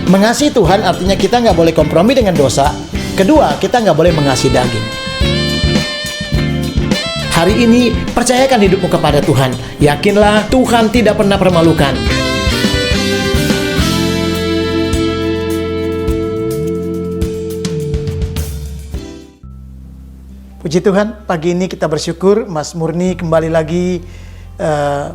Mengasihi Tuhan artinya kita nggak boleh kompromi dengan dosa. Kedua, kita nggak boleh mengasihi daging. Hari ini, percayakan hidupmu kepada Tuhan. Yakinlah, Tuhan tidak pernah permalukan. Puji Tuhan, pagi ini kita bersyukur Mas Murni kembali lagi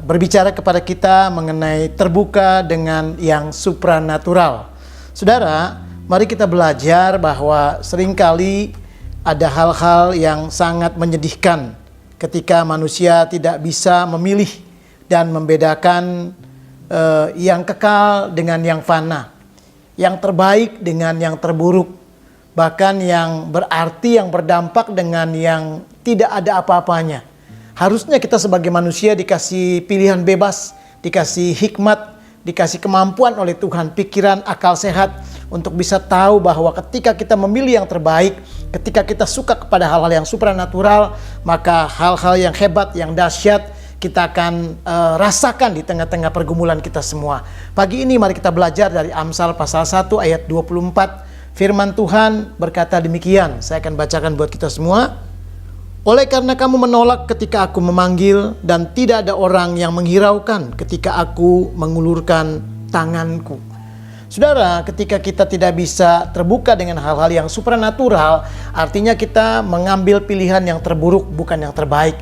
berbicara kepada kita mengenai terbuka dengan yang supranatural. Saudara, mari kita belajar bahwa seringkali ada hal-hal yang sangat menyedihkan ketika manusia tidak bisa memilih dan membedakan yang kekal dengan yang fana, yang terbaik dengan yang terburuk. Bahkan yang berarti, yang berdampak dengan yang tidak ada apa-apanya. Harusnya kita sebagai manusia dikasih pilihan bebas, dikasih hikmat, dikasih kemampuan oleh Tuhan, pikiran, akal sehat untuk bisa tahu bahwa ketika kita memilih yang terbaik, ketika kita suka kepada hal-hal yang supranatural, maka hal-hal yang hebat, yang dahsyat kita akan rasakan di tengah-tengah pergumulan kita semua. Pagi ini mari kita belajar dari Amsal pasal 1 ayat 24. Firman Tuhan berkata demikian, saya akan bacakan buat kita semua. Oleh karena kamu menolak ketika aku memanggil, dan tidak ada orang yang menghiraukan ketika aku mengulurkan tanganku. Saudara, ketika kita tidak bisa terbuka dengan hal-hal yang supranatural, artinya kita mengambil pilihan yang terburuk, bukan yang terbaik.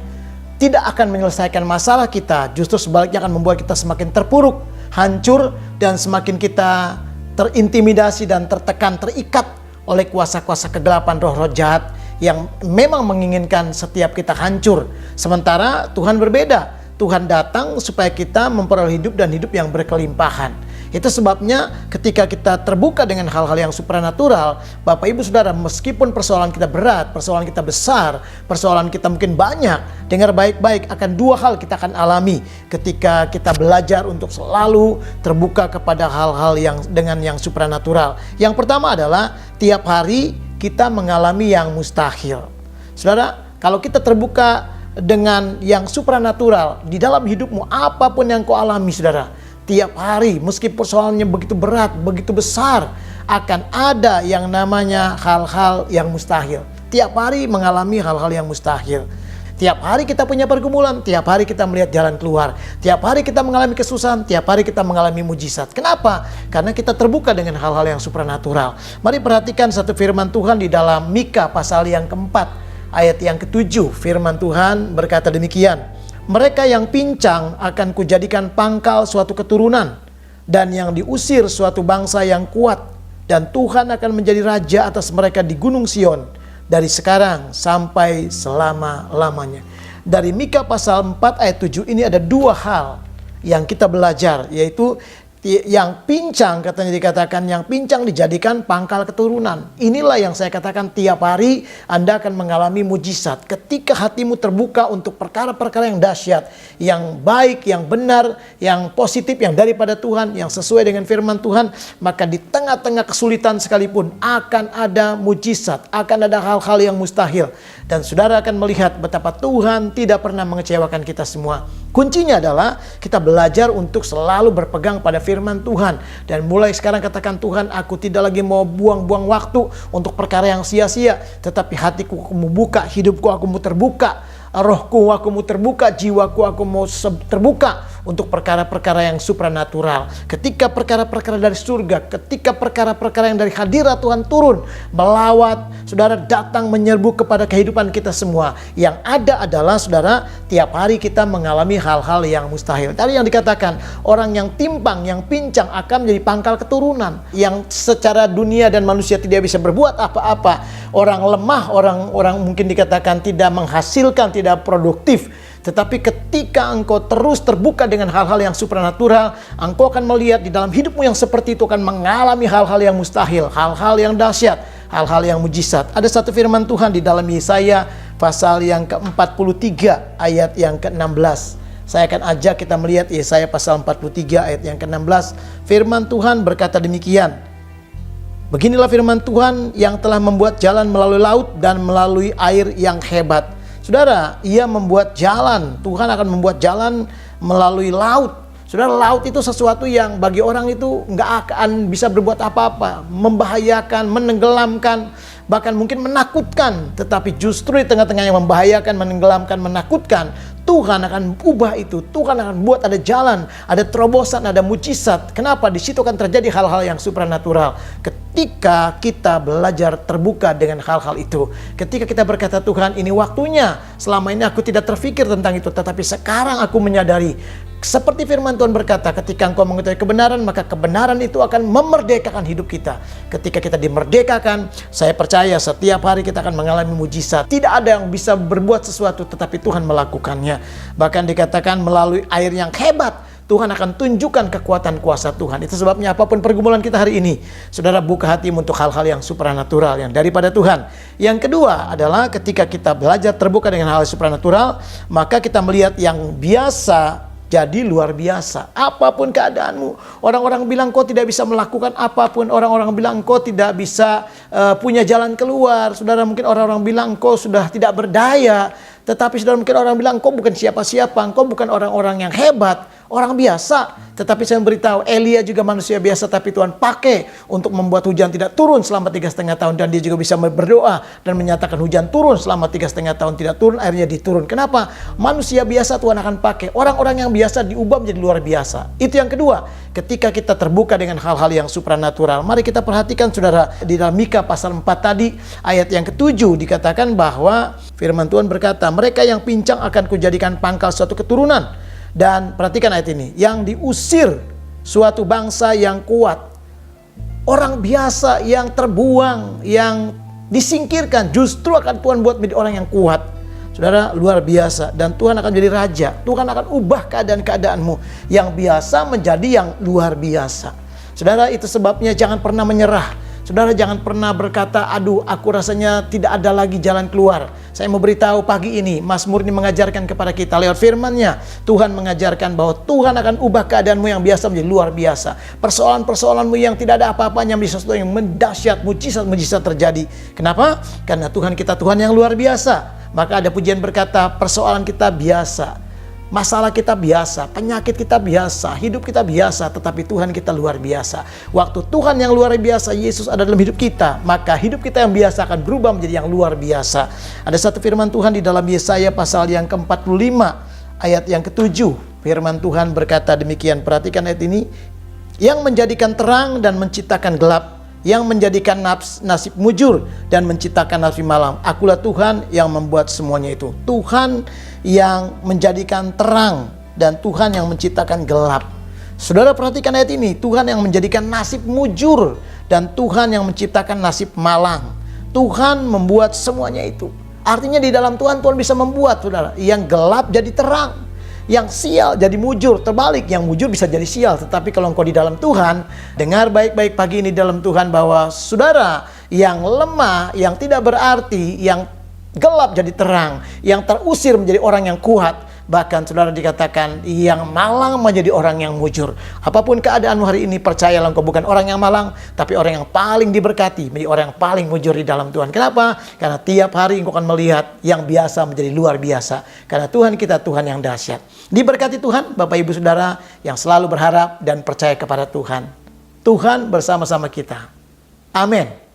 Tidak akan menyelesaikan masalah kita, justru sebaliknya akan membuat kita semakin terpuruk, hancur, dan semakin kita terintimidasi dan tertekan, terikat oleh kuasa-kuasa kegelapan, roh-roh jahat yang memang menginginkan setiap kita hancur. Sementara Tuhan berbeda. Tuhan datang supaya kita memperoleh hidup dan hidup yang berkelimpahan. Itu sebabnya ketika kita terbuka dengan hal-hal yang supranatural, Bapak Ibu Saudara, meskipun persoalan kita berat, persoalan kita besar, persoalan kita mungkin banyak, dengar baik-baik, akan dua hal kita akan alami ketika kita belajar untuk selalu terbuka kepada hal-hal yang dengan yang supranatural. Yang pertama adalah tiap hari kita mengalami yang mustahil. Saudara, kalau kita terbuka dengan yang supranatural di dalam hidupmu, apapun yang kau alami, saudara, tiap hari, meski persoalannya begitu berat, begitu besar, akan ada yang namanya hal-hal yang mustahil. Tiap hari mengalami hal-hal yang mustahil. Tiap hari kita punya pergumulan, tiap hari kita melihat jalan keluar, tiap hari kita mengalami kesusahan, tiap hari kita mengalami mujizat. Kenapa? Karena kita terbuka dengan hal-hal yang supranatural. Mari perhatikan satu firman Tuhan di dalam Mika pasal yang keempat, ayat yang ke-7. Firman Tuhan berkata demikian. Mereka yang pincang akan kujadikan pangkal suatu keturunan, dan yang diusir suatu bangsa yang kuat. Dan Tuhan akan menjadi raja atas mereka di Gunung Sion, dari sekarang sampai selama-lamanya. Dari Mika pasal 4 ayat 7 ini ada dua hal yang kita belajar, yaitu yang pincang, katanya dikatakan yang pincang dijadikan pangkal keturunan. Inilah yang saya katakan, tiap hari Anda akan mengalami mujizat ketika hatimu terbuka untuk perkara-perkara yang dahsyat, yang baik, yang benar, yang positif, yang daripada Tuhan, yang sesuai dengan firman Tuhan. Maka di tengah-tengah kesulitan sekalipun akan ada mujizat, akan ada hal-hal yang mustahil. Dan saudara akan melihat betapa Tuhan tidak pernah mengecewakan kita semua. Kuncinya adalah kita belajar untuk selalu berpegang pada firman Tuhan. Dan mulai sekarang katakan, Tuhan, aku tidak lagi mau buang-buang waktu untuk perkara yang sia-sia. Tetapi hatiku aku mau buka, hidupku aku mau terbuka, rohku aku mau terbuka, jiwaku aku mau terbuka untuk perkara-perkara yang supranatural. Ketika perkara-perkara dari surga, ketika perkara-perkara yang dari hadirat Tuhan turun, melawat, saudara, datang menyerbu kepada kehidupan kita semua. Yang ada adalah, saudara, tiap hari kita mengalami hal-hal yang mustahil. Tadi yang dikatakan, orang yang timpang, yang pincang akan menjadi pangkal keturunan. Yang secara dunia dan manusia tidak bisa berbuat apa-apa. Orang lemah, orang mungkin dikatakan tidak menghasilkan, tidak produktif. Tetapi ketika engkau terus terbuka dengan hal-hal yang supranatural, engkau akan melihat di dalam hidupmu yang seperti itu akan mengalami hal-hal yang mustahil, hal-hal yang dahsyat, hal-hal yang mujizat. Ada satu firman Tuhan di dalam Yesaya pasal yang ke-43 ayat yang ke-16. Saya akan ajak kita melihat Yesaya pasal 43 ayat yang ke-16. Firman Tuhan berkata demikian. Beginilah firman Tuhan yang telah membuat jalan melalui laut dan melalui air yang hebat. Saudara, ia membuat jalan. Tuhan akan membuat jalan melalui laut. Saudara, laut itu sesuatu yang bagi orang itu nggak akan bisa berbuat apa-apa, membahayakan, menenggelamkan, bahkan mungkin menakutkan. Tetapi justru di tengah-tengah yang membahayakan, menenggelamkan, menakutkan, Tuhan akan ubah itu. Tuhan akan buat ada jalan, ada terobosan, ada mujizat. Kenapa? Di situ akan terjadi hal-hal yang supranatural. Ketika kita belajar terbuka dengan hal-hal itu. Ketika kita berkata, Tuhan, ini waktunya. Selama ini aku tidak terfikir tentang itu, tetapi sekarang aku menyadari. Seperti firman Tuhan berkata, ketika engkau mengetahui kebenaran, maka kebenaran itu akan memerdekakan hidup kita. Ketika kita dimerdekakan, saya percaya setiap hari kita akan mengalami mujizat. Tidak ada yang bisa berbuat sesuatu, tetapi Tuhan melakukannya. Bahkan dikatakan melalui air yang hebat, Tuhan akan tunjukkan kekuatan kuasa Tuhan. Itu sebabnya apapun pergumulan kita hari ini, saudara, buka hatimu untuk hal-hal yang supranatural, yang daripada Tuhan. Yang kedua adalah ketika kita belajar terbuka dengan hal supranatural, maka kita melihat yang biasa jadi luar biasa. Apapun keadaanmu, orang-orang bilang kau tidak bisa melakukan apapun, orang-orang bilang kau tidak bisa punya jalan keluar. Saudara, mungkin orang-orang bilang kau sudah tidak berdaya. Tetapi saudara, mungkin orang bilang kau bukan siapa-siapa, kau bukan orang-orang yang hebat, orang biasa. Tetapi saya memberitahu, Elia juga manusia biasa, tapi Tuhan pakai untuk membuat hujan tidak turun selama 3,5 tahun. Dan dia juga bisa berdoa dan menyatakan hujan turun selama 3,5 tahun tidak turun, airnya diturun. Kenapa? Manusia biasa Tuhan akan pakai. Orang-orang yang biasa diubah menjadi luar biasa. Itu yang kedua. Ketika kita terbuka dengan hal-hal yang supranatural, mari kita perhatikan saudara, di dalam Mika pasal 4 tadi, ayat yang ke-7 dikatakan bahwa firman Tuhan berkata, mereka yang pincang akan kujadikan pangkal suatu keturunan. Dan perhatikan ayat ini, yang diusir suatu bangsa yang kuat. Orang biasa yang terbuang, yang disingkirkan, justru akan Tuhan buat menjadi orang yang kuat. Saudara, luar biasa. Dan Tuhan akan menjadi raja. Tuhan akan ubah keadaan-keadaanmu yang biasa menjadi yang luar biasa. Saudara, itu sebabnya jangan pernah menyerah. Saudara, jangan pernah berkata, aduh, aku rasanya tidak ada lagi jalan keluar. Saya mau beritahu pagi ini, Mazmur ini mengajarkan kepada kita lewat firman-Nya. Tuhan mengajarkan bahwa Tuhan akan ubah keadaanmu yang biasa menjadi luar biasa. Persoalan-persoalanmu yang tidak ada apa-apanya menjadi sesuatu yang mendahsyat, mujizat-mujizat terjadi. Kenapa? Karena Tuhan kita Tuhan yang luar biasa. Maka ada pujian berkata, persoalan kita biasa. Masalah kita biasa, penyakit kita biasa, hidup kita biasa, tetapi Tuhan kita luar biasa. Waktu Tuhan yang luar biasa, Yesus ada dalam hidup kita, maka hidup kita yang biasa akan berubah menjadi yang luar biasa. Ada satu firman Tuhan di dalam Yesaya pasal yang ke-45, ayat yang ke-7. Firman Tuhan berkata demikian, perhatikan ayat ini. Yang menjadikan terang dan menciptakan gelap, yang menjadikan nasib mujur dan menciptakan nasib malam. Akulah Tuhan yang membuat semuanya itu. Tuhan yang menjadikan terang dan Tuhan yang menciptakan gelap. Saudara, perhatikan ayat ini. Tuhan yang menjadikan nasib mujur dan Tuhan yang menciptakan nasib malang. Tuhan membuat semuanya itu. Artinya di dalam Tuhan, Tuhan bisa membuat, saudara, yang gelap jadi terang, yang sial jadi mujur. Terbalik, yang mujur bisa jadi sial. Tetapi kalau engkau di dalam Tuhan, dengar baik-baik pagi ini dalam Tuhan bahwa saudara, yang lemah, yang tidak berarti, yang gelap jadi terang, yang terusir menjadi orang yang kuat. Bahkan saudara dikatakan yang malang menjadi orang yang mujur. Apapun keadaanmu hari ini, percayalah engkau bukan orang yang malang, tapi orang yang paling diberkati, menjadi orang yang paling mujur di dalam Tuhan. Kenapa? Karena tiap hari engkau akan melihat yang biasa menjadi luar biasa. Karena Tuhan kita Tuhan yang dahsyat. Diberkati Tuhan, Bapak Ibu Saudara yang selalu berharap dan percaya kepada Tuhan. Tuhan bersama-sama kita. Amin.